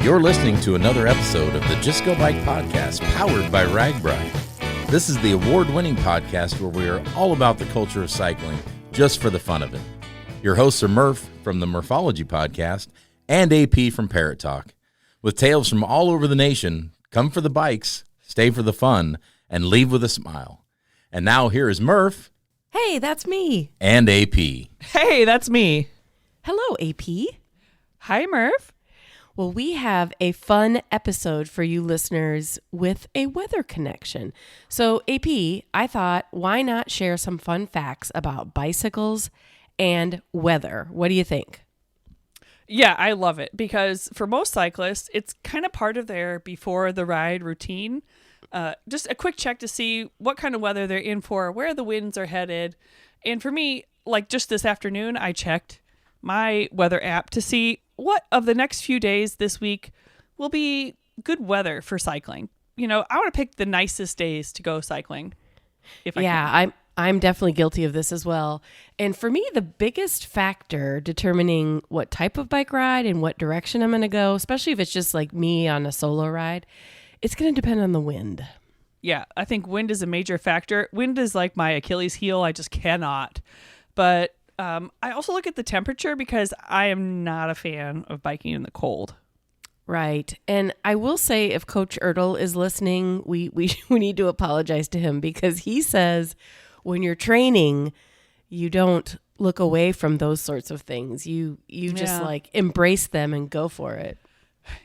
You're listening to another episode of the Just Go Bike podcast, powered by RAGBRAI. This is the award-winning podcast where we are all about the culture of cycling, just for the fun of it. Your hosts are Murph from the Murphology podcast and AP from Parrot Talk. With tales from all over the nation, come for the bikes, stay for the fun, and leave with a smile. And now here is Murph. Hey, that's me. And AP. Hey, that's me. Hello, AP. Hi, Murph. Well, we have a fun episode for you listeners with a weather connection. So, AP, I thought, why not share some fun facts about bicycles and weather? What do you think? Yeah, I love it because for most cyclists, it's kind of part of their before the ride routine. Just a quick check to see what kind of weather they're in for, where the winds are headed. And for me, like just this afternoon, I checked my weather app to see what of the next few days this week will be good weather for cycling. You know, I want to pick the nicest days to go cycling. If I can. I'm definitely guilty of this as well. And for me, the biggest factor determining what type of bike ride and what direction I'm going to go, especially if it's just like me on a solo ride, it's going to depend on the wind. Yeah, I think wind is a major factor. Wind is like my Achilles heel. I just cannot. But I also look at the temperature because I am not a fan of biking in the cold. Right. And I will say if Coach Ertl is listening, we need to apologize to him because he says when you're training, you don't look away from those sorts of things. You just like embrace them and go for it.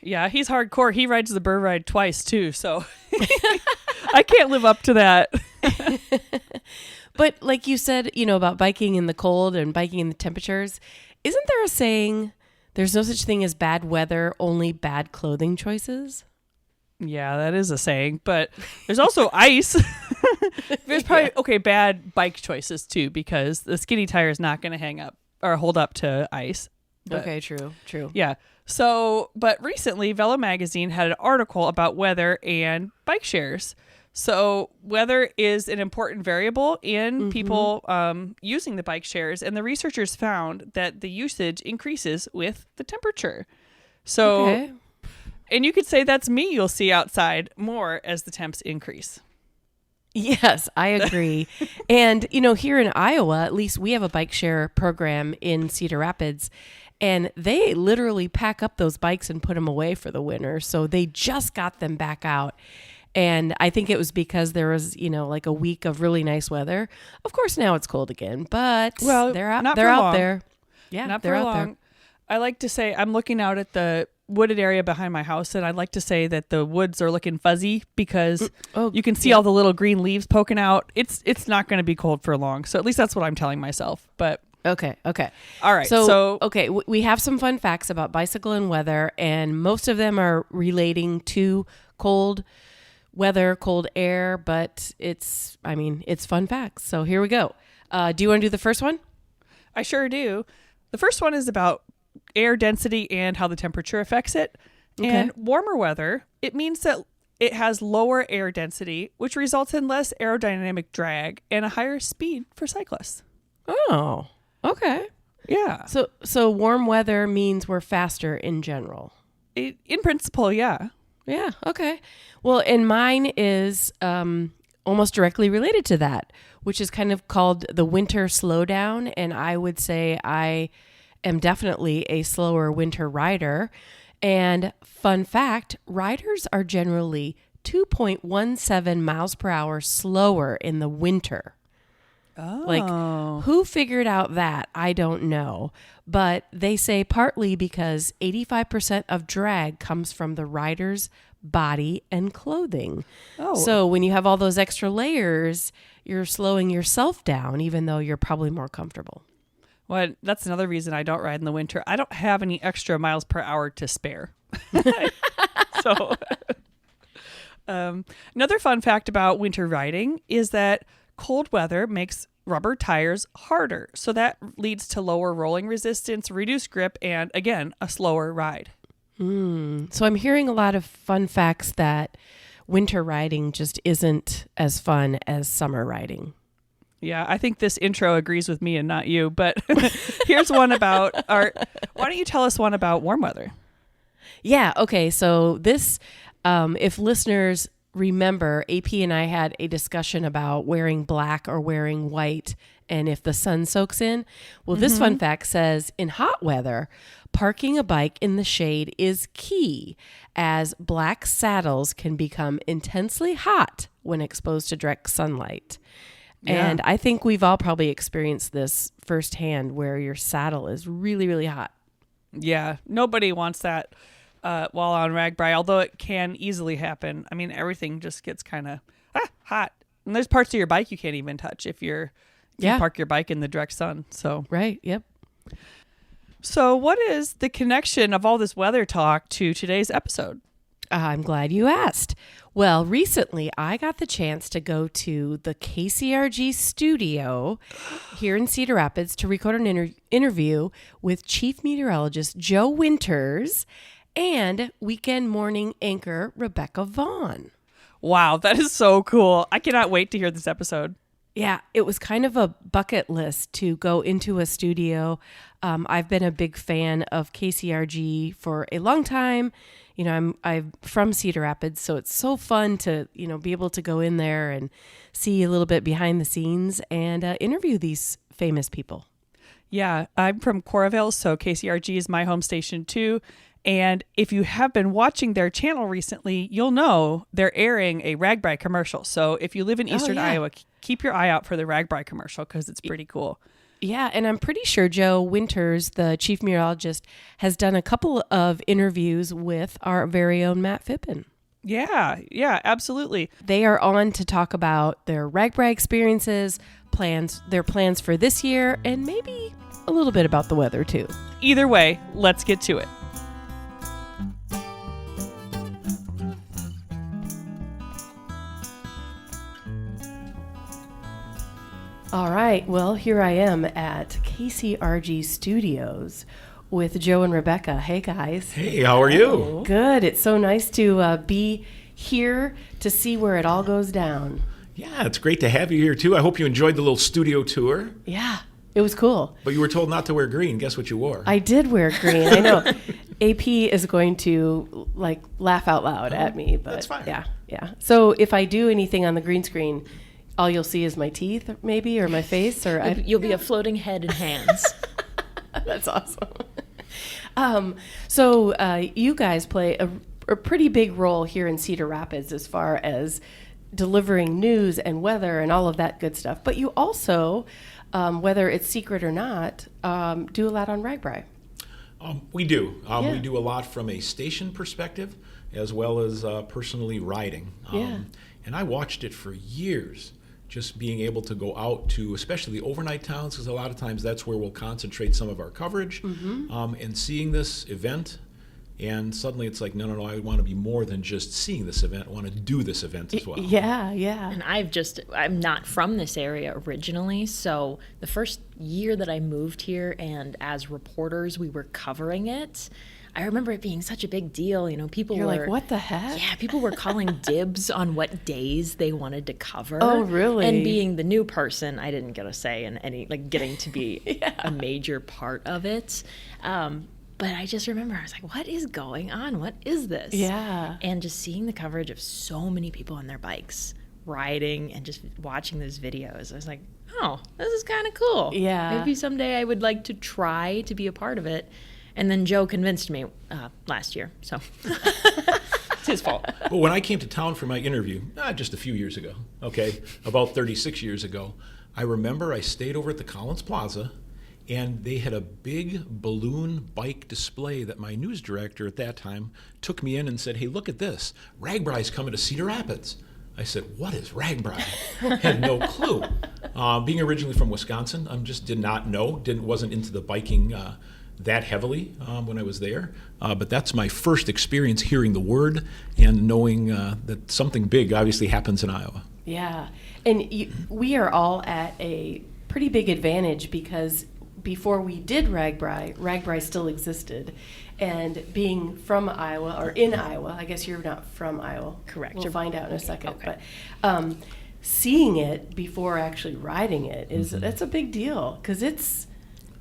Yeah, he's hardcore. He rides the Burr Ride twice too, so I can't live up to that. But like you said, you know, about biking in the cold and biking in the temperatures, isn't there a saying, there's no such thing as bad weather, only bad clothing choices? Yeah, that is a saying, but there's also ice. There's probably, bad bike choices too, because the skinny tire is not going to hang up or hold up to ice. But, okay, true. Yeah. So, but recently, Velo Magazine had an article about weather and bike shares. So weather is an important variable in people using the bike shares, and the researchers found that the usage increases with the temperature. So, and you could say that's me you'll see outside more as the temps increase. Yes, I agree. And, you know, here in Iowa, at least we have a bike share program in Cedar Rapids, and they literally pack up those bikes and put them away for the winter. So they just got them back out. And I think it was because there was, you know, like a week of really nice weather. Of course, now it's cold again, but they're out there. Yeah, not they're for out long. there. I like to say I'm looking out at the wooded area behind my house, and I'd like to say that the woods are looking fuzzy because you can see all the little green leaves poking out. It's not going to be cold for long. So at least that's what I'm telling myself. But Okay. all right. So we have some fun facts about bicycle and weather, and most of them are relating to cold weather, cold air, but it's fun facts. So here we go. Do you want to do the first one? I sure do. The first one is about air density and how the temperature affects it. Okay. And warmer weather, it means that it has lower air density, which results in less aerodynamic drag and a higher speed for cyclists. Oh, okay. Yeah. So warm weather means we're faster in general. In principle, yeah. Yeah, okay. Well, and mine is almost directly related to that, which is kind of called the winter slowdown. And I would say I am definitely a slower winter rider. And fun fact, riders are generally 2.17 miles per hour slower in the winter. Oh. Like, who figured out that? I don't know. But they say partly because 85% of drag comes from the rider's body and clothing. Oh. So when you have all those extra layers, you're slowing yourself down, even though you're probably more comfortable. Well, that's another reason I don't ride in the winter. I don't have any extra miles per hour to spare. So, another fun fact about winter riding is that cold weather makes rubber tires harder. So that leads to lower rolling resistance, reduced grip, and again, a slower ride. So I'm hearing a lot of fun facts that winter riding just isn't as fun as summer riding. Yeah, I think this intro agrees with me and not you, but here's one about why don't you tell us one about warm weather? Yeah. Okay. So this, if listeners remember, AP and I had a discussion about wearing black or wearing white and if the sun soaks in. Well, this fun fact says in hot weather, parking a bike in the shade is key, as black saddles can become intensely hot when exposed to direct sunlight. Yeah. And I think we've all probably experienced this firsthand, where your saddle is really, really hot. Yeah, nobody wants that while on RAGBRAI, although it can easily happen. I mean, everything just gets kind of hot. And there's parts of your bike you can't even touch if you park your bike in the direct sun. So Right. Yep. So what is the connection of all this weather talk to today's episode? I'm glad you asked. Well, recently I got the chance to go to the KCRG studio here in Cedar Rapids to record an interview with Chief Meteorologist Joe Winters and weekend morning anchor Rebekah Vaughan. Wow, that is so cool. I cannot wait to hear this episode. Yeah, it was kind of a bucket list to go into a studio. I've been a big fan of KCRG for a long time. You know, I'm from Cedar Rapids, so it's so fun to, be able to go in there and see a little bit behind the scenes and interview these famous people. Yeah, I'm from Coraville, so KCRG is my home station too. And if you have been watching their channel recently, you'll know they're airing a RAGBRAI commercial. So if you live in Eastern Iowa, keep your eye out for the RAGBRAI commercial because it's pretty cool. Yeah, and I'm pretty sure Joe Winters, the chief meteorologist, has done a couple of interviews with our very own Matt Phippen. Yeah, absolutely. They are on to talk about their RAGBRAI experiences, their plans for this year, and maybe a little bit about the weather too. Either way, let's get to it. All right, well, here I am at KCRG Studios with Joe and Rebekah. Hey, guys. Hey, how are you? Good. It's so nice to be here to see where it all goes down. Yeah, it's great to have you here, too. I hope you enjoyed the little studio tour. Yeah, it was cool. But you were told not to wear green. Guess what you wore? I did wear green. I know. AP is going to, laugh out loud at me. But that's fine. Yeah. So if I do anything on the green screen, all you'll see is my teeth, maybe, or my face, or you'll be a floating head and hands. That's awesome. So you guys play a pretty big role here in Cedar Rapids as far as delivering news and weather and all of that good stuff. But you also, whether it's secret or not, do a lot on RAGBRAI. We do. We do a lot from a station perspective as well as personally riding. And I watched it for years, just being able to go out to, especially the overnight towns, because a lot of times that's where we'll concentrate some of our coverage, and seeing this event. And suddenly it's like, no, I want to be more than just seeing this event. I want to do this event as well. Yeah. And I'm not from this area originally, so the first year that I moved here and as reporters we were covering it, I remember it being such a big deal. People You're were like, what the heck? Yeah, people were calling dibs on what days they wanted to cover. Oh, really? And being the new person, I didn't get a say in any, getting to be a major part of it. But I just remember, I was like, what is going on? What is this? Yeah. And just seeing the coverage of so many people on their bikes riding and just watching those videos, I was like, oh, this is kind of cool. Yeah. Maybe someday I would like to try to be a part of it. And then Joe convinced me last year, so it's his fault. But when I came to town for my interview, just a few years ago, about 36 years ago, I remember I stayed over at the Collins Plaza, and they had a big balloon bike display that my news director at that time took me in and said, hey, look at this. RAGBRAI's coming to Cedar Rapids. I said, what is RAGBRAI? Had no clue. Being originally from Wisconsin, I just did not know, wasn't into the biking that heavily when I was there. But that's my first experience hearing the word and knowing that something big obviously happens in Iowa. Yeah. And we are all at a pretty big advantage because before we did RAGBRAI still existed. And being from Iowa, or in Iowa, I guess you're not from Iowa. Correct. We'll find out in a second. Okay. But seeing it before actually riding it that's a big deal because it's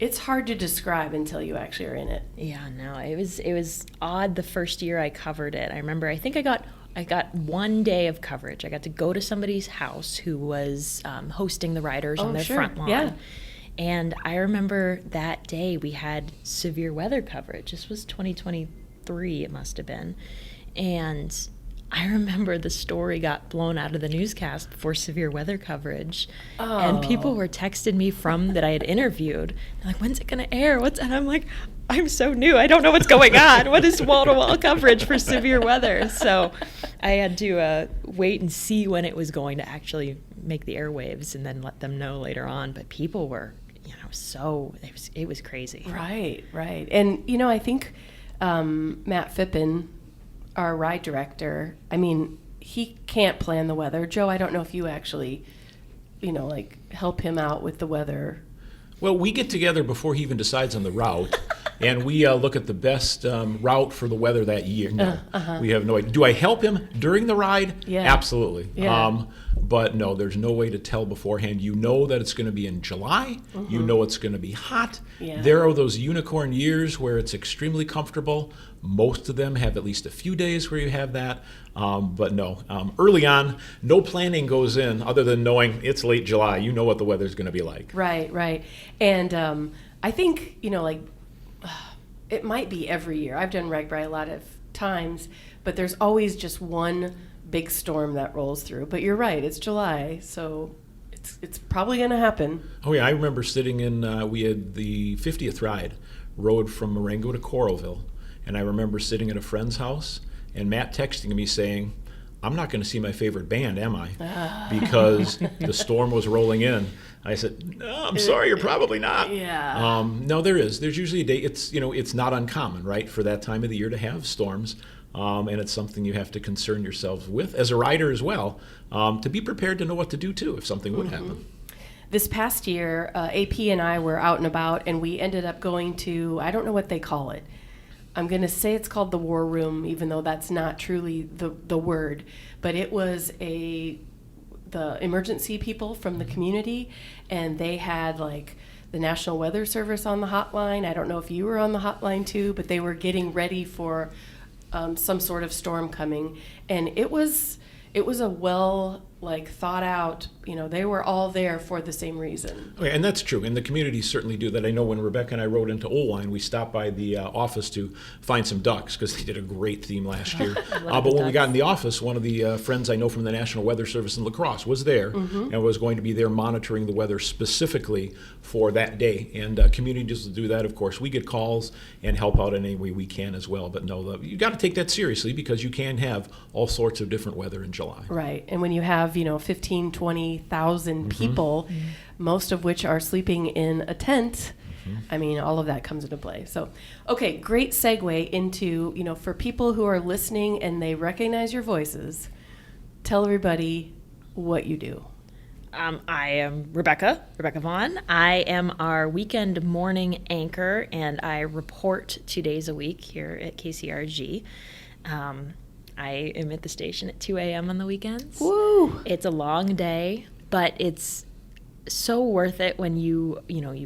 It's hard to describe until you actually are in it. Yeah, no, it was odd the first year I covered it. I remember, I think I got 1 day of coverage. I got to go to somebody's house who was hosting the riders on their front lawn. Yeah. And I remember that day we had severe weather coverage. This was 2023, it must have been. And I remember the story got blown out of the newscast for severe weather coverage. Oh. And people were texting me from that I had interviewed. They're like, when's it going to air? And I'm like, I'm so new. I don't know what's going on. What is wall-to-wall coverage for severe weather? So I had to wait and see when it was going to actually make the airwaves and then let them know later on. But people were, it was crazy. Right. And, I think Matt Phippen, our ride director, he can't plan the weather. Joe, I don't know if you actually, help him out with the weather. Well, we get together before he even decides on the route, and we look at the best route for the weather that year. No, we have no idea. Do I help him during the ride? Yeah. Absolutely. Yeah. But no, there's no way to tell beforehand. You know that it's going to be in July. You know it's going to be hot. Yeah. There are those unicorn years where it's extremely comfortable. Most of them have at least a few days where you have that. But no, early on, no planning goes in other than knowing it's late July. You know what the weather's going to be like. Right. And I think, it might be every year. I've done RAGBRAI a lot of times, but there's always just one big storm that rolls through. But you're right, it's July, so it's probably going to happen. Oh yeah, I remember sitting in, we had the 50th ride, rode from Marengo to Coralville, and I remember sitting at a friend's house and Matt texting me saying, I'm not going to see my favorite band, am I? Because the storm was rolling in. I said, no, I'm sorry, you're probably not. Yeah. No, there's usually a day. It's not uncommon, right, for that time of the year to have storms. And it's something you have to concern yourself with as a rider as well, to be prepared to know what to do too if something would happen. This past year, AP and I were out and about, and we ended up going to, I don't know what they call it. I'm going to say it's called the War Room, even though that's not truly the word. But it was the emergency people from the community, and they had the National Weather Service on the hotline. I don't know if you were on the hotline too, but they were getting ready for some sort of storm coming. And it was a well thought out, they were all there for the same reason. Okay, and that's true, and the communities certainly do that. I know when Rebekah and I rode into Olwine, we stopped by the office to find some ducks because they did a great theme last year. But when we got in the office, one of the friends I know from the National Weather Service in La Crosse was there and was going to be there monitoring the weather specifically for that day. And communities will do that, of course. We get calls and help out in any way we can as well. But no, you got to take that seriously because you can have all sorts of different weather in July. Right, and when you have 15, 20,000 people, most of which are sleeping in a tent, all of that comes into play. So, okay, great segue into, for people who are listening and they recognize your voices, tell everybody what you do. I am Rebekah Vaughan. I am our weekend morning anchor, and I report 2 days a week here at KCRG. I am at the station at 2 a.m. on the weekends. Woo! It's a long day, but it's so worth it when you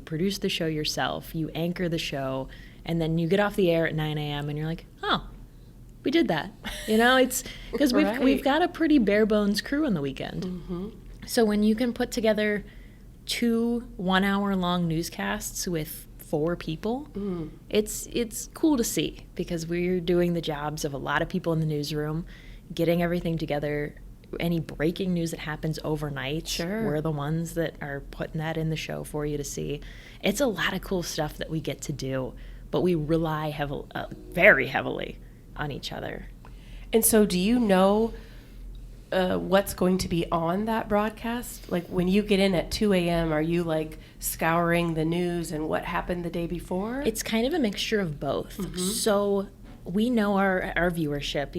produce the show yourself, you anchor the show, and then you get off the air at 9 a.m. and you're like, oh, we did that. It's because we've got a pretty bare bones crew on the weekend. So when you can put together 2 1-hour-long newscasts with 4 people, it's cool to see because we're doing the jobs of a lot of people in the newsroom, getting everything together. Any breaking news that happens overnight, sure, we're the ones that are putting that in the show for you to see. It's a lot of cool stuff that we get to do, but we rely very heavily on each other. And so do you know what's going to be on that broadcast? When you get in at 2 a.m., are you scouring the news and what happened the day before? It's kind of a mixture of both. So we know our viewership,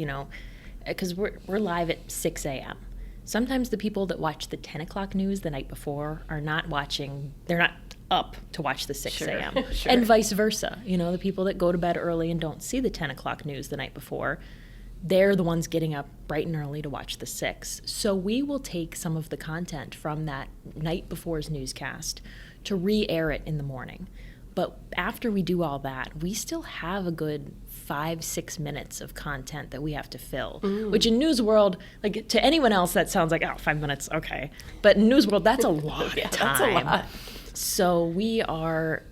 because we're live at 6 a.m. Sometimes the people that watch the 10 o'clock news the night before are not watching, they're not up to watch the 6 a.m. Sure. And vice versa. The people that go to bed early and don't see the 10 o'clock news the night before, they're the ones getting up bright and early to watch the 6. So we will take some of the content from that night before's newscast to re-air it in the morning. But after we do all that, we still have a good 5-6 minutes of content that we have to fill, which in news world, like to anyone else that sounds like, 5 minutes, okay. But in news world, that's a lot of time. That's a lot. So we are,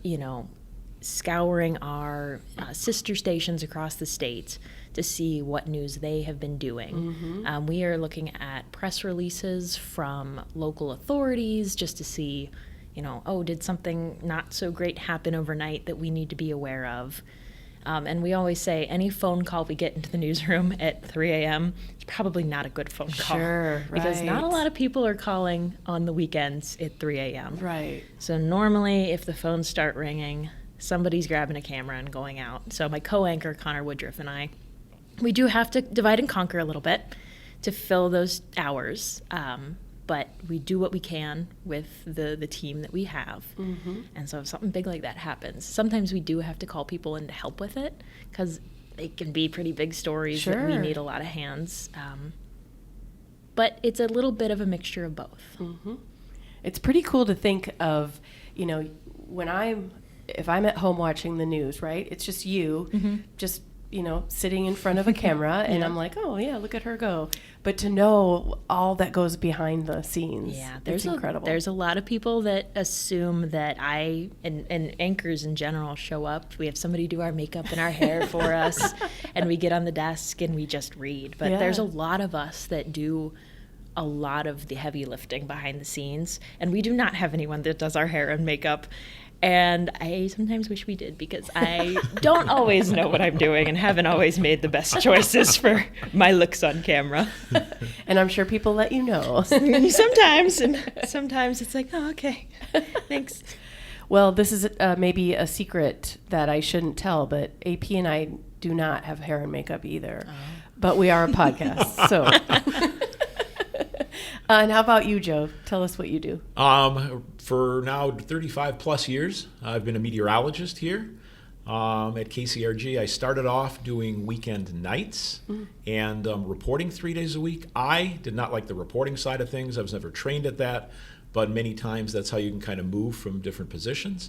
scouring our sister stations across the state to see what news they have been doing. We are looking at press releases from local authorities just to see, did something not so great happen overnight that we need to be aware of? And we always say any phone call we get into the newsroom at 3 a.m. is probably not a good phone call. Sure, because right. not a lot of people are calling on the weekends at 3 a.m. Right. So normally if the phones start ringing, somebody's grabbing a camera and going out. So my co-anchor, Connor Woodruff, and I, we do have to divide and conquer a little bit to fill those hours. But we do what we can with the team that we have. And so if something big like that happens, sometimes we do have to call people in to help with it because they can be pretty big stories that we need a lot of hands. But it's a little bit of a mixture of both. It's pretty cool to think of, if I'm at home watching the news, right? It's just you, just sitting in front of a camera, and I'm like, oh yeah, look at her go. But to know all that goes behind the scenes, it's incredible. There's a lot of people that assume that and anchors in general show up. We have somebody do our makeup and our hair for us, and we get on the desk and we just read. But there's a lot of us that do a lot of the heavy lifting behind the scenes, and we do not have anyone that does our hair and makeup. And I sometimes wish we did because I don't always know what I'm doing and haven't always made the best choices for my looks on camera. And I'm sure people let you know. Sometimes it's like, oh, okay, thanks. Well, this is maybe a secret that I shouldn't tell, but AP and I do not have hair and makeup either. But we are a podcast, so... And how about you, Joe? Tell us what you do. For now 35 plus years, I've been a meteorologist here at KCRG. I started off doing weekend nights and reporting 3 days a week. I did not like the reporting side of things. I was never trained at that, but many times that's how you can kind of move from different positions.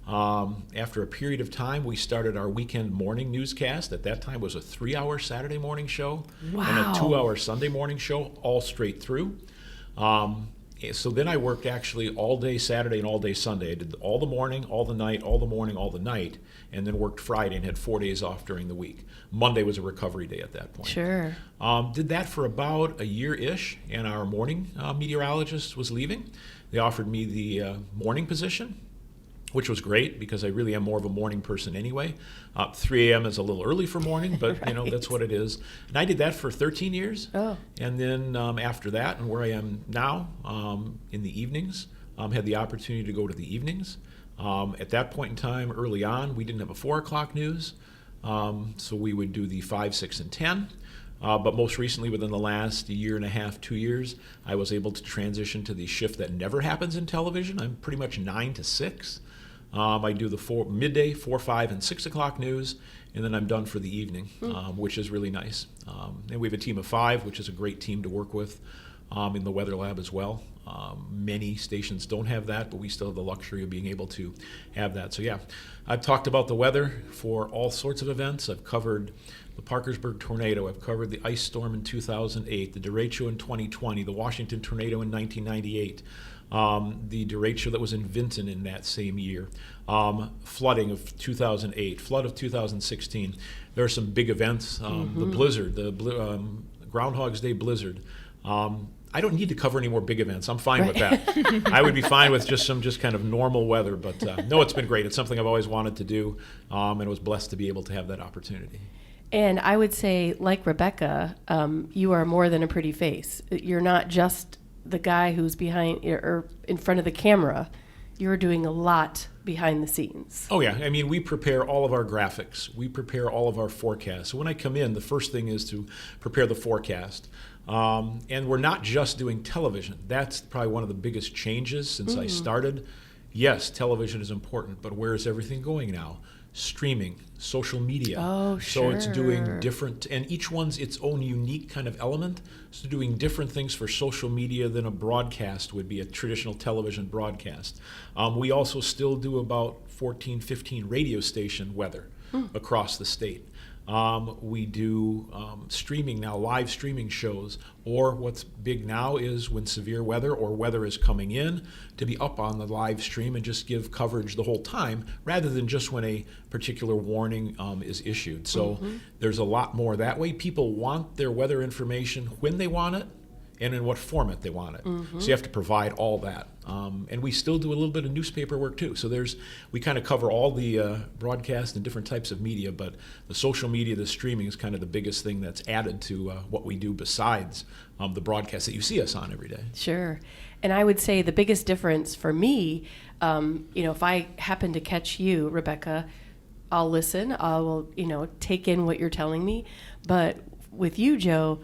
After a period of time, we started our weekend morning newscast. At that time, it was a 3-hour Saturday morning show and a 2-hour Sunday morning show, all straight through. So then I worked actually all day Saturday and all day Sunday. I did all the morning, all the night, all the morning, all the night, and then worked Friday and had 4 days off during the week. Monday was a recovery day at that point. Sure. Did that for about a year-ish, and our morning meteorologist was leaving. They offered me the morning position, which was great because I really am more of a morning person anyway. 3 a.m. is a little early for morning, but that's what it is. And I did that for 13 years. Oh. And then after that, and where I am now, in the evenings, had the opportunity to go to the evenings. At that point in time, early on, we didn't have a 4 o'clock news, so we would do the 5, 6, and 10. But most recently, within the last year and a half, 2 years, I was able to transition to the shift that never happens in television. I'm pretty much 9 to 6. I do the midday, 4, 5, and 6 o'clock news, and then I'm done for the evening, which is really nice. And we have a team of 5, which is a great team to work with in the weather lab as well. Many stations don't have that, but we still have the luxury of being able to have that. So yeah, I've talked about the weather for all sorts of events. I've covered the Parkersburg tornado. I've covered the ice storm in 2008, the derecho in 2020, the Washington tornado in 1998. The derecho that was in Vinton in that same year, flooding of 2008, flood of 2016. There are some big events, the blizzard, the Groundhog's Day blizzard. I don't need to cover any more big events. I'm fine with that. I would be fine with just some kind of normal weather. But no, it's been great. It's something I've always wanted to do, and I was blessed to be able to have that opportunity. And I would say, like Rebekah, you are more than a pretty face. You're not just the guy who's behind or in front of the camera. You're doing a lot behind the scenes. Oh yeah, I mean, we prepare all of our graphics. We prepare all of our forecasts. So when I come in, the first thing is to prepare the forecast. And we're not just doing television. That's probably one of the biggest changes since I started. Yes, television is important, but where is everything going now? streaming, social media. Oh, So it's doing sure. different, and each one's its own unique kind of element. So doing different things for social media than a broadcast would be, a traditional television broadcast. We also still do about 14, 15 radio station weather across the state. We do streaming now, live streaming shows, or what's big now is when severe weather or weather is coming in, to be up on the live stream and just give coverage the whole time rather than just when a particular warning is issued. So there's a lot more that way. People want their weather information when they want it and in what format they want it. So you have to provide all that. And we still do a little bit of newspaper work too. So we kind of cover all the broadcast and different types of media, but the social media, the streaming is kind of the biggest thing that's added to what we do besides the broadcast that you see us on every day. Sure. And I would say the biggest difference for me, if I happen to catch you, Rebekah, I'll listen. I will, take in what you're telling me. But with you, Joe,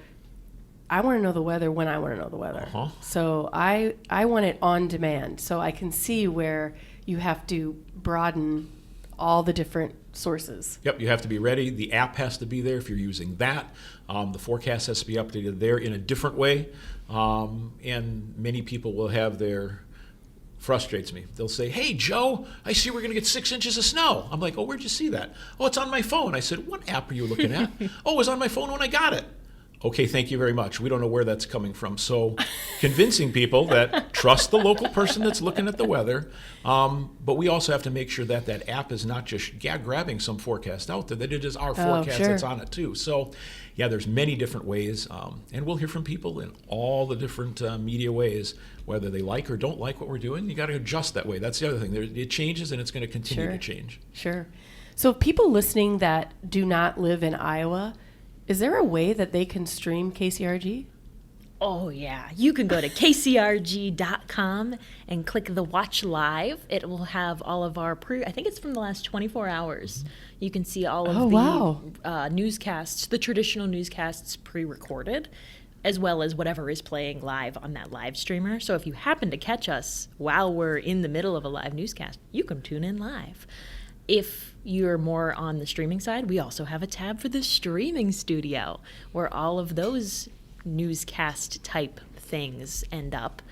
I want to know the weather when I want to know the weather. So I want it on demand, so I can see where you have to broaden all the different sources. Yep, you have to be ready. The app has to be there if you're using that. The forecast has to be updated there in a different way. And many people will have frustrates me. They'll say, "Hey, Joe, I see we're going to get 6 inches of snow." I'm like, "Oh, where'd you see that?" "Oh, it's on my phone." I said, "What app are you looking at?" "Oh, it was on my phone when I got it." Okay, thank you very much. We don't know where that's coming from. So convincing people that trust the local person that's looking at the weather. But we also have to make sure that that app is not just grabbing some forecast out there, that it is our forecast that's on it too. So yeah, there's many different ways. And we'll hear from people in all the different media ways, whether they like or don't like what we're doing. You got to adjust that way. That's the other thing. It changes and it's going to continue to change. Sure. So people listening that do not live in Iowa, is there a way that they can stream KCRG? Oh, yeah. You can go to kcrg.com and click the Watch Live. It will have all of our I think it's from the last 24 hours. You can see all of the newscasts, the traditional newscasts pre-recorded, as well as whatever is playing live on that live streamer. So if you happen to catch us while we're in the middle of a live newscast, you can tune in live. If you're more on the streaming side, we also have a tab for the streaming studio, where all of those newscast type things end up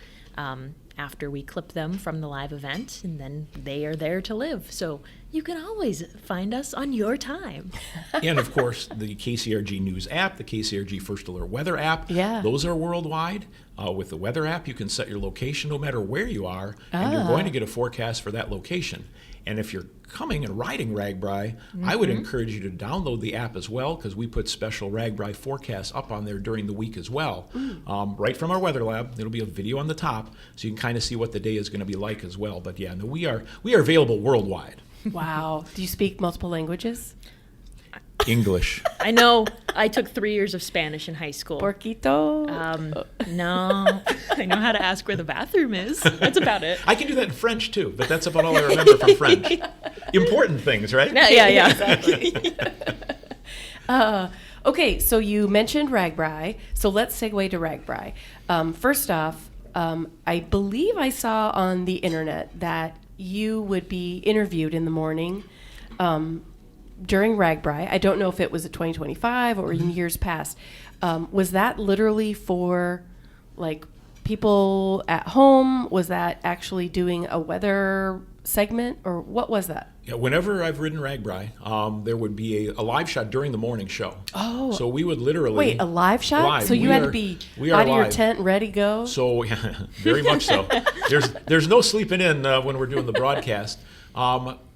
after we clip them from the live event, and then they are there to live. So you can always find us on your time. And of course, the KCRG News app, the KCRG First Alert Weather app, those are worldwide. With the weather app, you can set your location no matter where you are, and you're going to get a forecast for that location. And if you're coming and riding RAGBRAI, I would encourage you to download the app as well, because we put special RAGBRAI forecasts up on there during the week as well. Right from our weather lab, there'll be a video on the top, so you can kind of see what the day is going to be like as well. But yeah, no, we are available worldwide. Wow. Do you speak multiple languages? English. I know. I took 3 years of Spanish in high school. Porquito? No. I know how to ask where the bathroom is. That's about it. I can do that in French too, but that's about all I remember from French. Important things, right? Yeah. Exactly. Okay, so you mentioned RAGBRAI, so let's segue to RAGBRAI. First off, I believe I saw on the internet that you would be interviewed in the morning during RAGBRAI. I don't know if it was at 2025 or in years past. Was that literally for people at home? Was that actually doing a weather segment, or what was that? Yeah, whenever I've ridden RAGBRAI, there would be a live shot during the morning show. Oh. So we would literally... Wait, a live shot? Live. So you had to be out of your tent, ready to go? So, yeah, very much so. There's no sleeping in when we're doing the broadcast.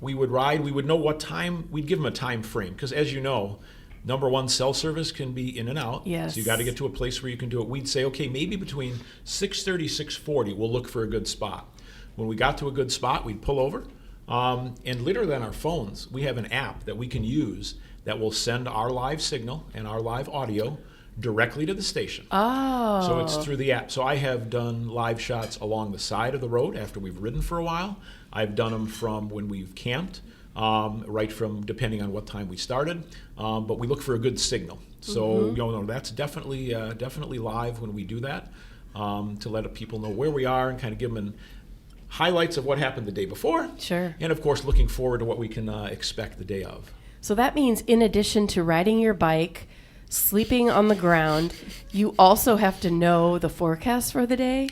We would ride. We would know what time. We'd give them a time frame, because as you know, number one, cell service can be in and out. Yes. So you got to get to a place where you can do it. We'd say, okay, maybe between 6:30, 6:40, we'll look for a good spot. When we got to a good spot, we'd pull over. And literally on our phones, we have an app that we can use that will send our live signal and our live audio directly to the station. Oh. So it's through the app. So I have done live shots along the side of the road after we've ridden for a while. I've done them from when we've camped, right from depending on what time we started. But we look for a good signal. So that's definitely live when we do that, to let people know where we are and kind of give them highlights of what happened the day before. Sure. And of course, looking forward to what we can expect the day of. So that means in addition to riding your bike, sleeping on the ground, you also have to know the forecast for the day?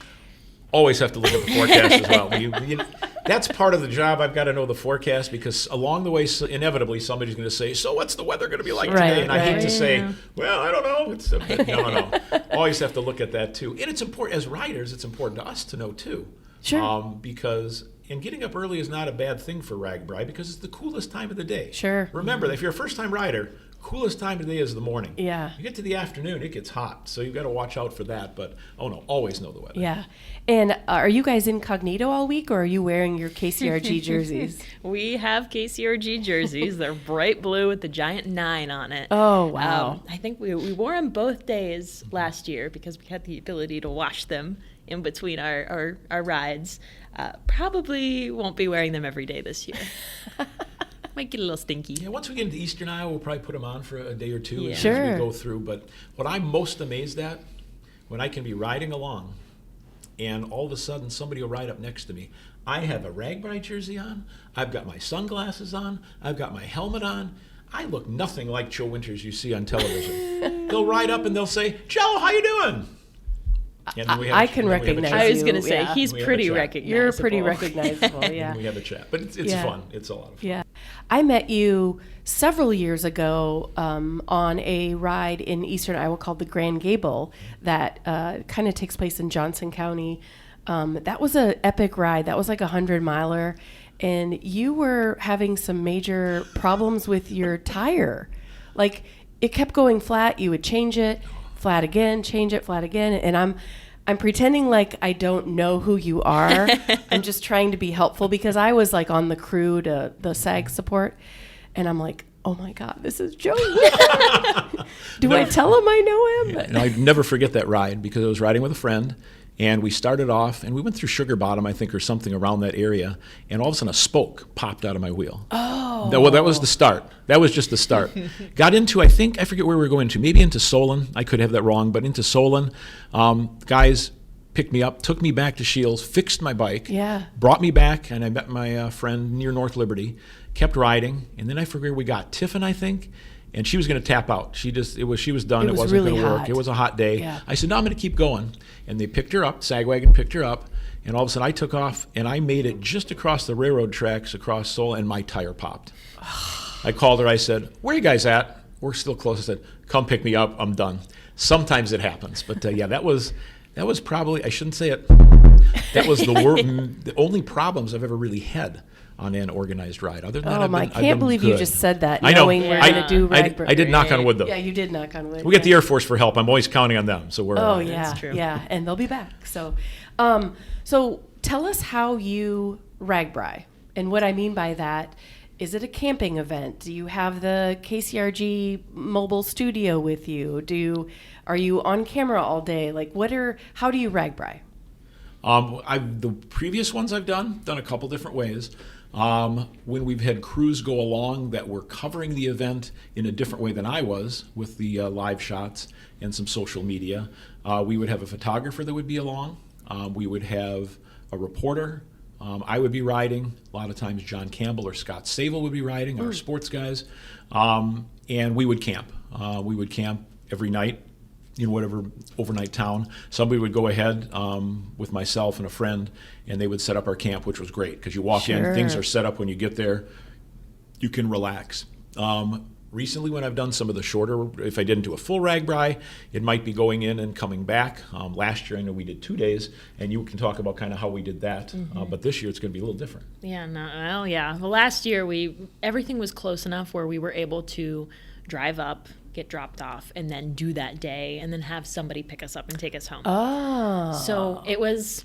Always have to look at the forecast as well. That's part of the job. I've got to know the forecast because along the way, inevitably, somebody's going to say, so what's the weather going to be like today? And I hate to say, well, I don't know. No. Always have to look at that, too. And it's important, as riders, it's important to us to know, too. Sure. Because getting up early is not a bad thing for RAGBRAI because it's the coolest time of the day. Sure. Remember, if you're a first-time rider, coolest time of the day is the morning. Yeah. You get to the afternoon, it gets hot. So you've got to watch out for that. But, always know the weather. Yeah. And are you guys incognito all week, or are you wearing your KCRG jerseys? We have KCRG jerseys. They're bright blue with the giant 9 on it. Oh, wow. I think we wore them both days last year because we had the ability to wash them in between our rides. Probably won't be wearing them every day this year. Might get a little stinky. Yeah, once we get into Eastern Iowa, we'll probably put them on for a day or two as Sure. we go through. But what I'm most amazed at, when I can be riding along and all of a sudden somebody will ride up next to me. I have a RAGBRAI jersey on. I've got my sunglasses on. I've got my helmet on. I look nothing like Joe Winters you see on television. They'll ride up and they'll say, Joe, how you doing? I can recognize you. I was going to say, yeah. he's pretty recognizable. You're pretty recognizable, yeah. And we have a chat. But it's fun. It's a lot of fun. Yeah. I met you several years ago on a ride in Eastern Iowa called the Grand Gable that kind of takes place in Johnson County. That was an epic ride. That was like 100-miler. And you were having some major problems with your tire. Like, it kept going flat. You would change it, flat again, change it, flat again. And I'm pretending like I don't know who you are. I'm just trying to be helpful because I was like on the crew to the SAG support. And I'm like, oh my God, this is Joe. Do I tell him I know him? Yeah, and I'd never forget that ride because I was riding with a friend. And we started off, and we went through Sugar Bottom, I think, or something around that area. And all of a sudden, a spoke popped out of my wheel. Oh. That was the start. That was just the start. Got into, I forget where we were going to. Maybe into Solon. I could have that wrong, but into Solon. Guys picked me up, took me back to Shields, fixed my bike. Yeah. Brought me back, and I met my friend near North Liberty. Kept riding, and then I forget where we got. Tiffin, I think. And she was going to tap out. She was done. It wasn't really going to work. hot. It was a hot day. Yeah. I said, no, I'm going to keep going. And they picked her up. Sagwagon picked her up. And all of a sudden I took off and I made it just across the railroad tracks across Seoul and my tire popped. I called her. I said, where are you guys at? We're still close. I said, come pick me up. I'm done. Sometimes it happens. But yeah, that was probably, I shouldn't say it. That was the only problems I've ever really had on an organized ride. Other than that, I can't believe you just said that, I know. knowing we're going to do RAGBRAI. I did knock on wood, though. Yeah, you did knock on wood. We get the Air Force for help. I'm always counting on them. So we're. Oh, yeah. That's true. Yeah, and they'll be back. So tell us how you RAGBRAI. And what I mean by that, is it a camping event? Do you have the KCRG mobile studio with you? Are you on camera all day? Like, how do you RAGBRAI? The previous ones I've done a couple different ways. When we've had crews go along that were covering the event in a different way than I was with the live shots and some social media, we would have a photographer that would be along. We would have a reporter. I would be riding. A lot of times John Campbell or Scott Sable would be riding, our sports guys. And we would camp. We would camp every night in whatever overnight town. Somebody would go ahead with myself and a friend, and they would set up our camp, which was great because you walk in, things are set up when you get there. You can relax. Recently, when I've done some of the shorter, if I didn't do a full RAGBRAI, it might be going in and coming back. Last year, I know we did 2 days, and you can talk about kind of how we did that. But this year, it's going to be a little different. Yeah, the last year, everything was close enough where we were able to drive up, get dropped off, and then do that day, and then have somebody pick us up and take us home. Oh. So it was,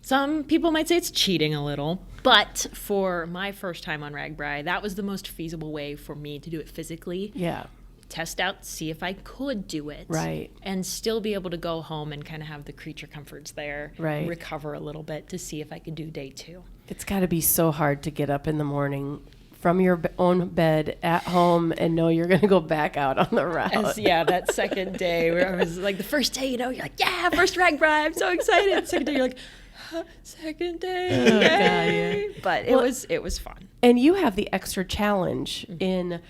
some people might say it's cheating a little, but for my first time on RAGBRAI, that was the most feasible way for me to do it physically. Yeah. Test out, see if I could do it. Right. And still be able to go home and kind of have the creature comforts there. Right. Recover a little bit to see if I could do day 2. It's got to be so hard to get up in the morning from your own bed at home and know you're going to go back out on the route. That second day where I was like, the first day, you're like, yeah, first RAGBRAI, I'm so excited. Second day, you're like, second day. But it was fun. And you have the extra challenge in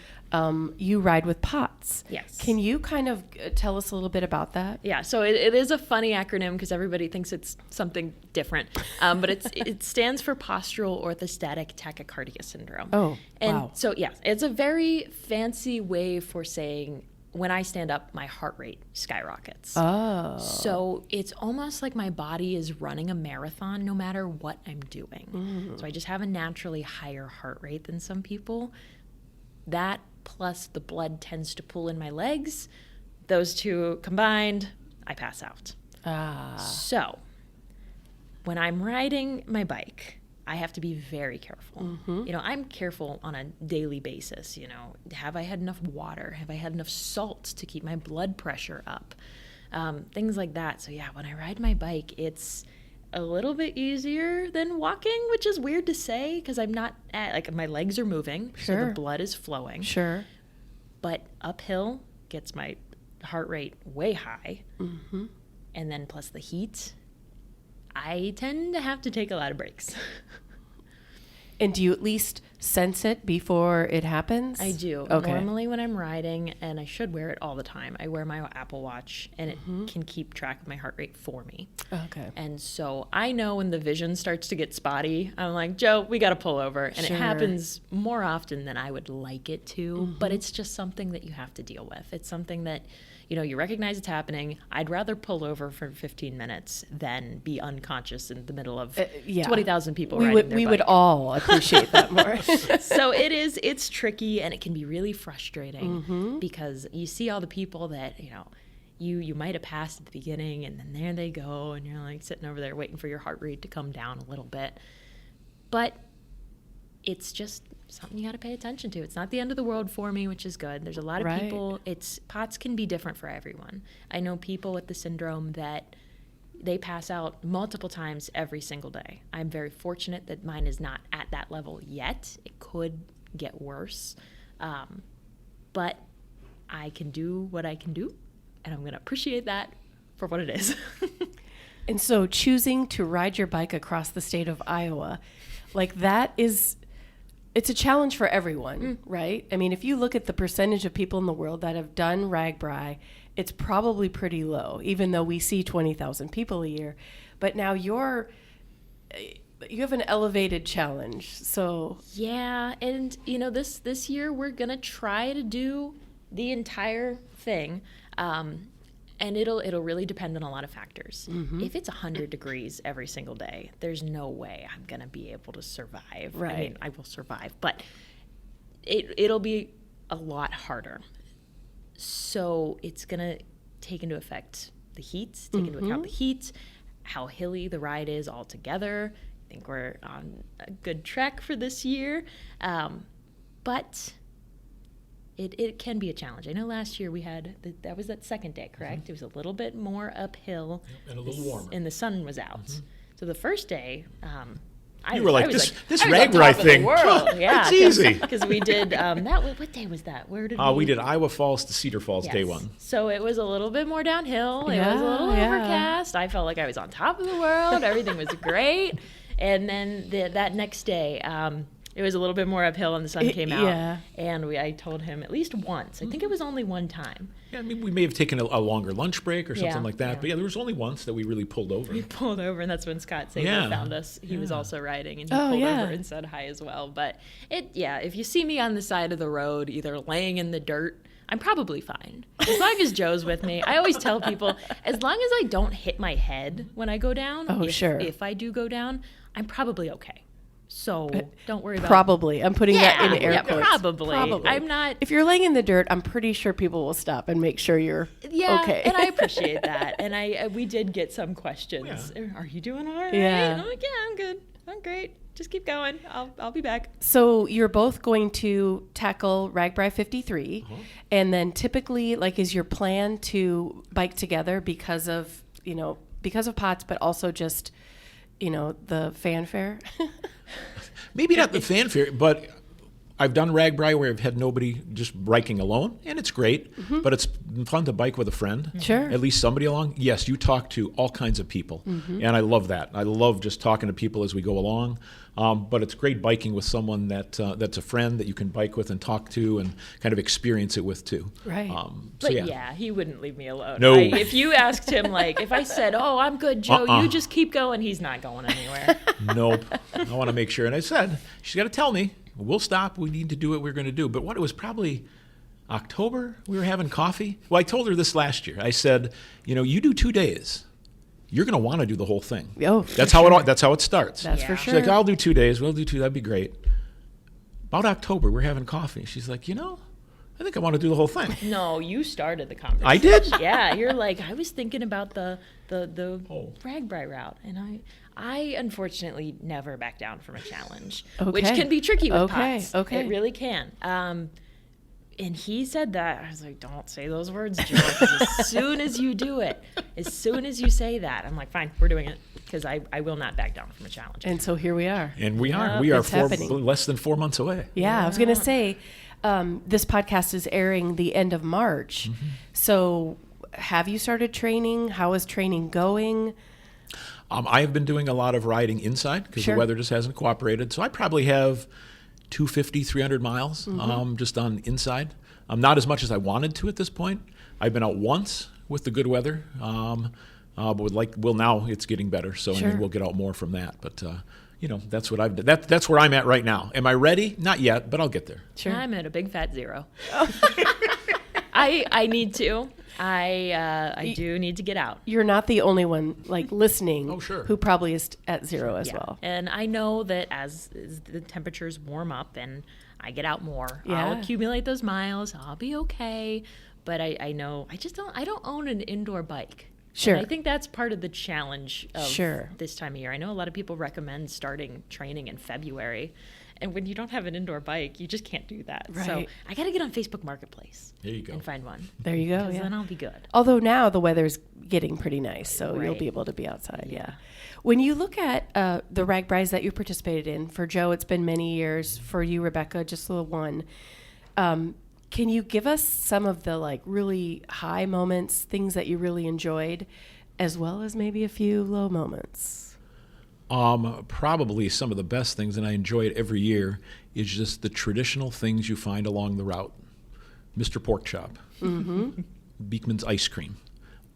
you ride with POTS. Yes. Can you kind of tell us a little bit about that? Yeah, so it is a funny acronym because everybody thinks it's something different. But it stands for Postural Orthostatic Tachycardia Syndrome. Oh, and wow. so, yeah, it's a very fancy way for saying when I stand up, my heart rate skyrockets. Oh. So it's almost like my body is running a marathon no matter what I'm doing. So I just have a naturally higher heart rate than some people. That plus the blood tends to pool in my legs. Those two combined, I pass out. So when I'm riding my bike, I have to be very careful. You know, I'm careful on a daily basis. You know, have I had enough water? Have I had enough salt to keep my blood pressure up? Things like that. So yeah, when I ride my bike, it's a little bit easier than walking, which is weird to say because I'm not like my legs are moving, so the blood is flowing. Sure. But uphill gets my heart rate way high, and then plus the heat, I tend to have to take a lot of breaks. And do you at least sense it before it happens? I do. Okay. Normally when I'm riding, and I should wear it all the time, I wear my Apple Watch, and it can keep track of my heart rate for me. Okay. And so I know when the vision starts to get spotty, I'm like, Joe, we got to pull over. And it happens more often than I would like it to, but it's just something that you have to deal with. It's something that, you know, you recognize it's happening. I'd rather pull over for 15 minutes than be unconscious in the middle of 20,000 people riding their bike. We would all appreciate that more. So it's tricky, and it can be really frustrating because you see all the people that, you know, you might have passed at the beginning, and then there they go, and you're like sitting over there waiting for your heart rate to come down a little bit. But it's just something you got to pay attention to. It's not the end of the world for me, which is good. There's a lot of people. POTS can be different for everyone. I know people with the syndrome that they pass out multiple times every single day. I'm very fortunate that mine is not at that level yet. It could get worse. But I can do what I can do, and I'm going to appreciate that for what it is. And so choosing to ride your bike across the state of Iowa, like that is, it's a challenge for everyone, right? I mean, if you look at the percentage of people in the world that have done RAGBRAI, it's probably pretty low, even though we see 20,000 people a year. But now you have an elevated challenge. So yeah, and you know, this year we're gonna try to do the entire thing, and it'll really depend on a lot of factors. If it's 100 degrees every single day, there's no way I'm gonna be able to survive. Right. I mean, I will survive, but it'll be a lot harder. So it's gonna take into effect the heat, take into account the heat, how hilly the ride is altogether. I think we're on a good track for this year, but it can be a challenge. I know last year we had that was that second day, correct? It was a little bit more uphill, and a little warmer, and the sun was out. So the first day, you were like, this I was RAGBRAI thing. Yeah, it's easy. Because we did what day was that? Where did we did Iowa Falls to Cedar Falls day one. So it was a little bit more downhill. It was a little overcast. I felt like I was on top of the world. Everything was great. And then that next day, it was a little bit more uphill, and the sun came out. Yeah. And I told him at least once. I think it was only one time. Yeah, I mean, we may have taken a longer lunch break or something Yeah, like that. yeah. But yeah, there was only once that we really pulled over. We pulled over, and that's when Scott Saber found us. He was also riding, and he pulled over and said hi as well. But if you see me on the side of the road, either laying in the dirt, I'm probably fine. As long as Joe's with me. I always tell people, as long as I don't hit my head when I go down, if I do go down, I'm probably okay. So don't worry about probably. I'm putting that in air quotes. Probably. I'm not. If you're laying in the dirt, I'm pretty sure people will stop and make sure you're okay. And I appreciate that. And we did get some questions. Yeah. Are you doing all right? Yeah. I'm like, yeah, I'm good. I'm great. Just keep going. I'll be back. So you're both going to tackle RAGBRAI 53, and then typically, like, is your plan to bike together because of POTS, but also just, the fanfare? Maybe not the fanfare, but I've done RAGBRAI where I've had nobody, just biking alone, and it's great, but it's fun to bike with a friend. Sure. At least somebody along. Yes, you talk to all kinds of people, and I love that. I love just talking to people as we go along. But it's great biking with someone that's a friend that you can bike with and talk to and kind of experience it with too. Right. But yeah, he wouldn't leave me alone. No. If you asked him, like, if I said, "Oh, I'm good, Joe, you just keep going," he's not going anywhere. Nope. I want to make sure. And I said, she's got to tell me. We'll stop. We need to do what we're going to do. But it was probably October. We were having coffee. Well, I told her this last year. I said, you do 2 days. You're going to want to do the whole thing. Oh, that's how it starts. That's for Yeah. sure. She's like, I'll do 2 days. We'll do 2. That'd be great. About October, we're having coffee. She's like, I think I want to do the whole thing. No, you started the conversation. I did? Yeah, you're like, I was thinking about the RAGBRAI route, and I unfortunately never back down from a challenge, which Okay. can be tricky with Okay, POTS. okay. It really can. And he said that. I was like, don't say those words, Joe, 'cause as soon as you do it, as soon as you say that, I'm like, fine, we're doing it, because I will not back down from a challenge. And so here we are. And we are. Yep. We are It's happening. less than 4 months away. Yeah, I was going to say, this podcast is airing the end of March. So have you started training? How is training going? I have been doing a lot of riding inside because Sure. the weather just hasn't cooperated. So I probably have 250, 300 miles just on inside. Not as much as I wanted to at this point. I've been out once with the good weather, but now it's getting better. So Sure. we'll get out more from that. But that's what I've done. That's where I'm at right now. Am I ready? Not yet, but I'll get there. Sure. I'm at a big fat 0. I need to. I do need to get out. You're not the only one listening Oh, sure. who probably is at 0 as Yeah. well. And I know that as the temperatures warm up and I get out more, I'll Yeah. accumulate those miles. I'll be okay. But I know I don't own an indoor bike. Sure. And I think that's part of the challenge of Sure. this time of year. I know a lot of people recommend starting training in February. And when you don't have an indoor bike, you just can't do that. So Right. I got to get on Facebook Marketplace. There you go. And find one. There you go. 'Cause Yeah. then I'll be good. Although now the weather's getting pretty nice, so you'll Right. be able to be outside. Yeah. When you look at the RAGBRAIs that you participated in, for Joe, it's been many years. For you, Rebekah, just the one. Can you give us some of the really high moments, things that you really enjoyed, as well as maybe a few low moments? Probably some of the best things, and I enjoy it every year, is just the traditional things you find along the route. Mr. Pork Chop, Beekman's ice cream.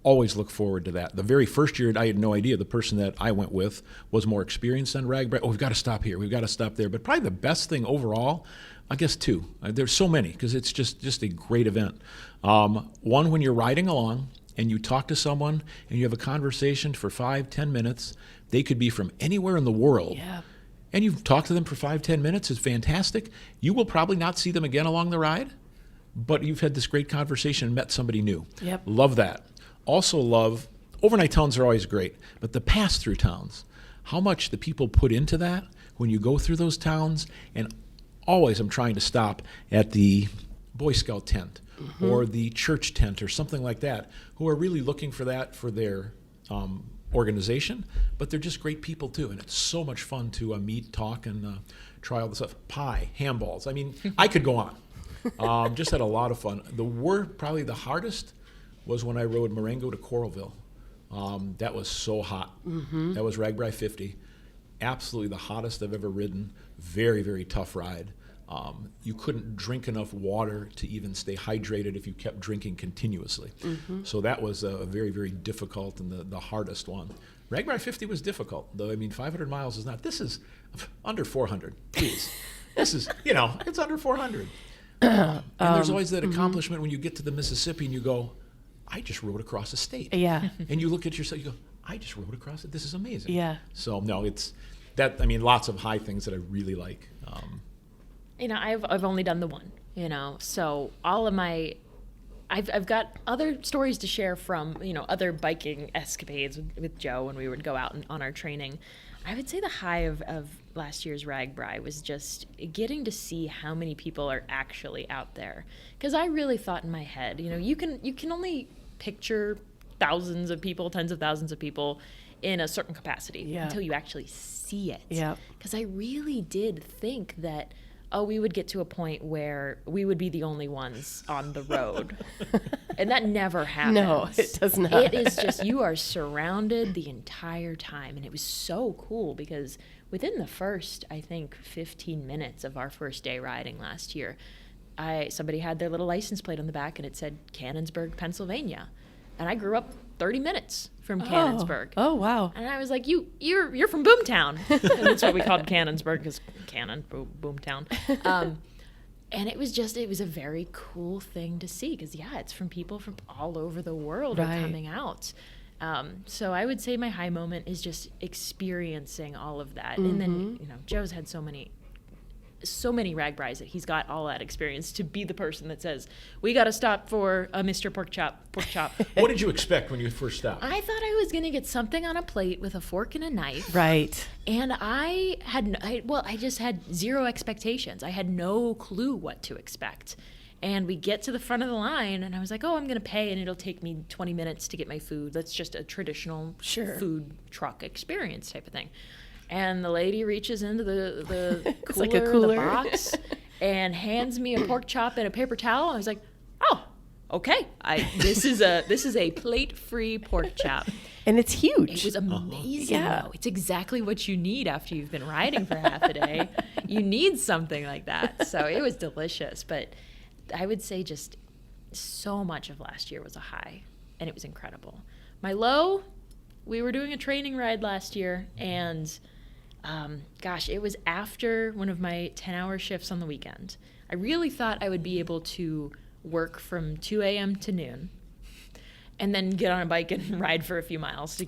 Always look forward to that. The very first year, I had no idea. The person that I went with was more experienced on RAGBRAI. Oh, we've got to stop here. We've got to stop there. But probably the best thing overall, I guess two. There's so many because it's just a great event. One, when you're riding along and you talk to someone and you have a conversation for 5-10 minutes, they could be from anywhere in the world. Yeah. And you've talked to them for 5-10 minutes, it's fantastic. You will probably not see them again along the ride, but you've had this great conversation and met somebody new. Yep. Love that. Also love, overnight towns are always great, but the pass-through towns, how much the people put into that when you go through those towns, and always I'm trying to stop at the Boy Scout tent or the church tent or something like that, who are really looking for that for their organization, but they're just great people too, and it's so much fun to meet, talk, and try all the stuff. Pie, handballs. I mean, I could go on. Just had a lot of fun. Probably the hardest was when I rode Marengo to Coralville. That was so hot. That was RAGBRAI 50. Absolutely the hottest I've ever ridden. Very, very tough ride. You couldn't drink enough water to even stay hydrated if you kept drinking continuously. So that was a very, very difficult and the hardest one. RAGBRAI 50 was difficult, though. I mean, 500 miles is not. This is under 400. Please. This is, it's under 400. And there's always that accomplishment when you get to the Mississippi and you go, I just rode across a state. Yeah. And you look at yourself, you go, I just rode across it. This is amazing. Yeah. So, no, it's that. I mean, lots of high things that I really like. I've only done the one, so all of my, I've got other stories to share from, other biking escapades with Joe when we would go out on our training. I would say the high of last year's RAGBRAI was just getting to see how many people are actually out there. Because I really thought in my head, you can only picture thousands of people, tens of thousands of people in a certain capacity Yeah. until you actually see it. Yep. Because I really did think that, we would get to a point where we would be the only ones on the road. And that never happens. No, it does not. It is just, you are surrounded the entire time. And it was so cool because within the first, I think, 15 minutes of our first day riding last year, somebody had their little license plate on the back and it said Canonsburg, Pennsylvania. And I grew up 30 minutes from Canonsburg. Oh, wow. And I was like, you're from Boomtown. And that's what we called Canonsburg, because Boomtown. And it was a very cool thing to see, because, it's from people from all over the world are coming out. So I would say my high moment is just experiencing all of that. And then, Joe's had so many RAGBRAIs that he's got all that experience to be the person that says, we got to stop for a Mr. Pork Chop. What did you expect when you first stopped? I thought I was going to get something on a plate with a fork and a knife. Right. And I just had zero expectations. I had no clue what to expect. And we get to the front of the line, and I was like, I'm going to pay, and it'll take me 20 minutes to get my food. That's just a traditional food truck experience type of thing. And the lady reaches into the cooler, like a cooler. The box, and hands me a pork chop and a paper towel. I was like, oh, okay. This is a plate-free pork chop. And it's huge. It was amazing. Though. It's exactly what you need after you've been riding for half a day. You need something like that. So it was delicious. But I would say just so much of last year was a high, and it was incredible. My low, we were doing a training ride last year, and it was after one of my 10-hour shifts on the weekend. I really thought I would be able to work from 2 a.m. to noon and then get on a bike and ride for a few miles.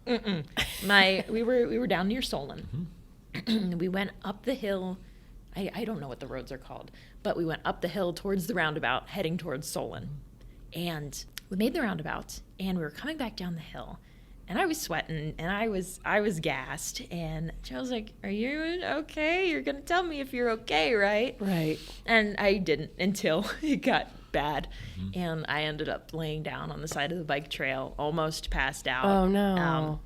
We were down near Solon. We went up the hill. I don't know what the roads are called, but we went up the hill towards the roundabout, heading towards Solon. And we made the roundabout, and we were coming back down the hill. And I was sweating, and I was gassed. And Joe was like, are you okay? You're going to tell me if you're okay, right? Right. And I didn't until it got bad. And I ended up laying down on the side of the bike trail, almost passed out. Oh, no.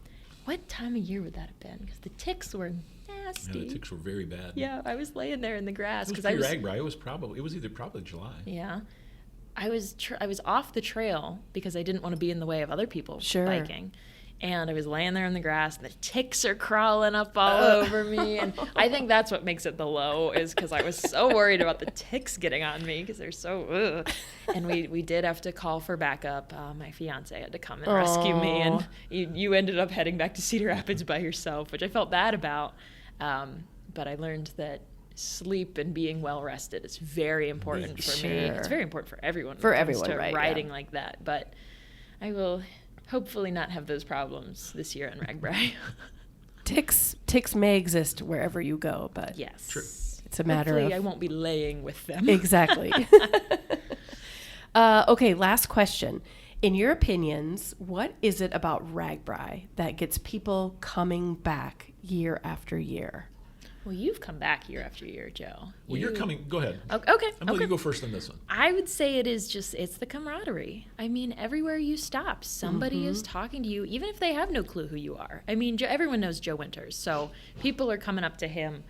What time of year would that have been? Because the ticks were nasty. Yeah, the ticks were very bad. Yeah, I was laying there in the grass. It was pre-RAGBRAI. It was probably July. Yeah. I was off the trail because I didn't want to be in the way of other people biking. And I was laying there in the grass, and the ticks are crawling up all over me. And I think that's what makes it the low, is because I was so worried about the ticks getting on me, because they're so, ugh. And we did have to call for backup. My fiance had to come and rescue me. And you ended up heading back to Cedar Rapids by yourself, which I felt bad about. But I learned that sleep and being well rested is very important for me. It's very important for everyone. For everyone, right? Riding like that. But I will hopefully not have those problems this year on RAGBRAI. Ticks may exist wherever you go, but yes, true. It's a matter of I won't be laying with them. Exactly. Okay, last question. In your opinions, what is it about RAGBRAI that gets people coming back year after year? Well, you've come back year after year, Joe. Well, you're coming. Go ahead. Okay. I'm going to let you go first on this one. I would say it's the camaraderie. I mean, everywhere you stop, somebody is talking to you, even if they have no clue who you are. I mean, everyone knows Joe Winters, so people are coming up to him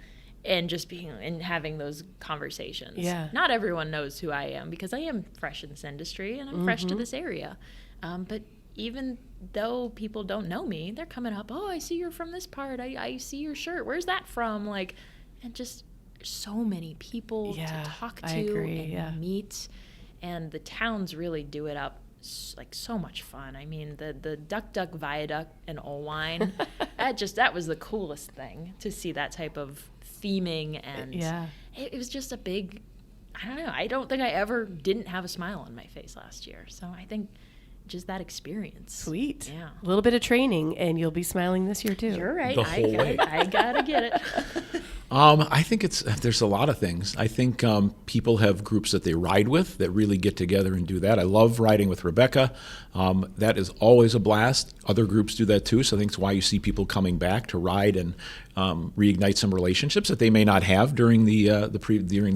and just having those conversations. Yeah. Not everyone knows who I am, because I am fresh in this industry and I'm fresh to this area. But even though people don't know me, they're coming up, oh, I see you're from this part. I see your shirt. Where's that from? And just so many people to talk to and meet. And the towns really do it up so much fun. I mean, the Duck Duck Viaduct in Olwine, that was the coolest thing, to see that type of theming. And it was just a big, I don't know. I don't think I ever didn't have a smile on my face last year. So I think just that experience. Sweet. Yeah. A little bit of training, and you'll be smiling this year, too. You're right. The whole way. I got to get it. I think there's a lot of things. I think people have groups that they ride with that really get together and do that. I love riding with Rebekah. That is always a blast. Other groups do that too, so I think it's why you see people coming back to ride and reignite some relationships that they may not have during the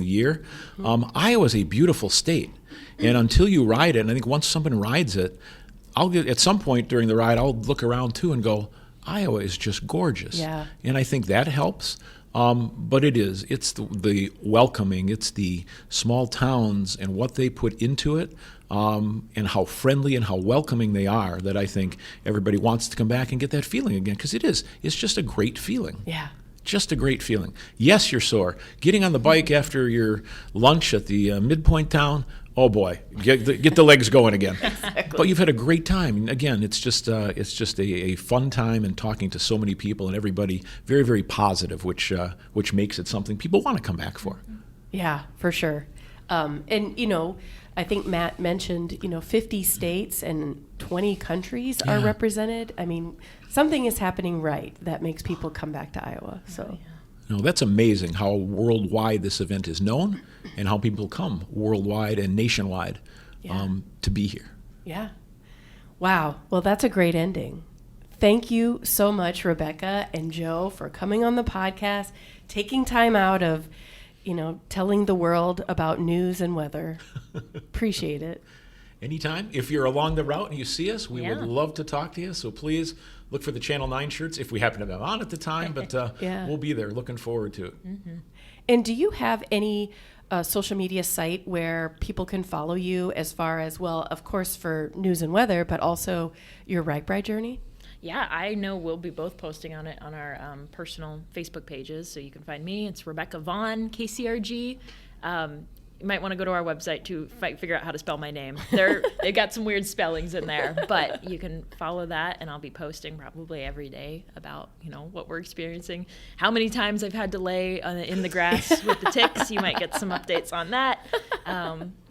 year. Iowa's a beautiful state, and until you ride it, and I think once someone rides it, at some point during the ride, I'll look around too and go, Iowa is just gorgeous. Yeah. And I think that helps. But it's the welcoming, it's the small towns and what they put into it, and how friendly and how welcoming they are, that I think everybody wants to come back and get that feeling again, because it's just a great feeling. Yeah. Just a great feeling. Yes, you're sore. Getting on the bike after your lunch at the midpoint town, oh boy, get the legs going again. Exactly. But you've had a great time. And again, it's just a fun time, and talking to so many people, and everybody very, very positive, which makes it something people want to come back for. Yeah, for sure. And, I think Matt mentioned, 50 states and 20 countries are represented. I mean, something is happening right that makes people come back to Iowa. So, That's amazing how worldwide this event is known, and how people come worldwide and nationwide to be here. Yeah. Wow. Well, that's a great ending. Thank you so much, Rebekah and Joe, for coming on the podcast, taking time out of telling the world about news and weather. Appreciate it. Anytime. If you're along the route and you see us, we would love to talk to you. So please look for the Channel 9 shirts if we happen to have them on at the time. But we'll be there. Looking forward to it. Mm-hmm. And do you have any social media site where people can follow you as far as, well, of course, for news and weather, but also your RAGBRAI journey? Yeah, I know we'll be both posting on it on our personal Facebook pages, so you can find me. It's Rebekah Vaughan, KCRG. You might want to go to our website to figure out how to spell my name. They've got some weird spellings in there, but you can follow that, and I'll be posting probably every day about what we're experiencing. How many times I've had to lay in the grass with the ticks, you might get some updates on that.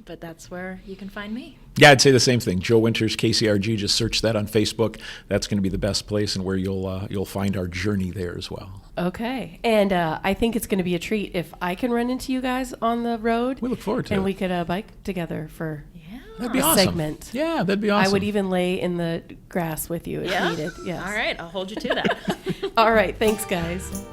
But that's where you can find me. Yeah, I'd say the same thing. Joe Winters, KCRG. Just search that on Facebook. That's going to be the best place, and where you'll find our journey there as well. Okay, and I think it's going to be a treat if I can run into you guys on the road. We look forward to it. And we could bike together for that'd be a awesome. segment. Yeah, that'd be awesome. I would even lay in the grass with you if needed. Yes. All right, I'll hold you to that. All right, thanks, guys.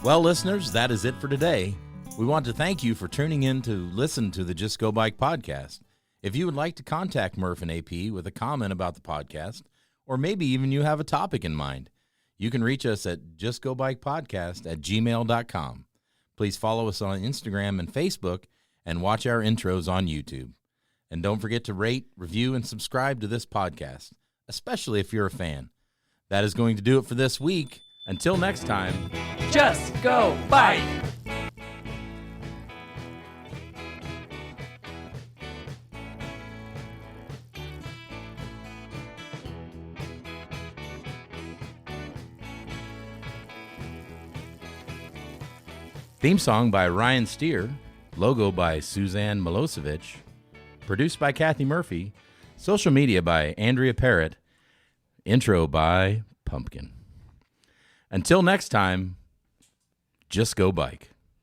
Well, listeners, that is it for today. We want to thank you for tuning in to listen to the Just Go Bike podcast. If you would like to contact Murph and AP with a comment about the podcast, or maybe even you have a topic in mind, you can reach us at justgobikepodcast@gmail.com. Please follow us on Instagram and Facebook, and watch our intros on YouTube. And don't forget to rate, review, and subscribe to this podcast, especially if you're a fan. That is going to do it for this week. Until next time, Just go bike. Theme song by Ryan Steer, logo by Suzanne Milosevic, produced by Kathy Murphy, social media by Andrea Parrott, intro by Pumpkin. Until next time, just go bike.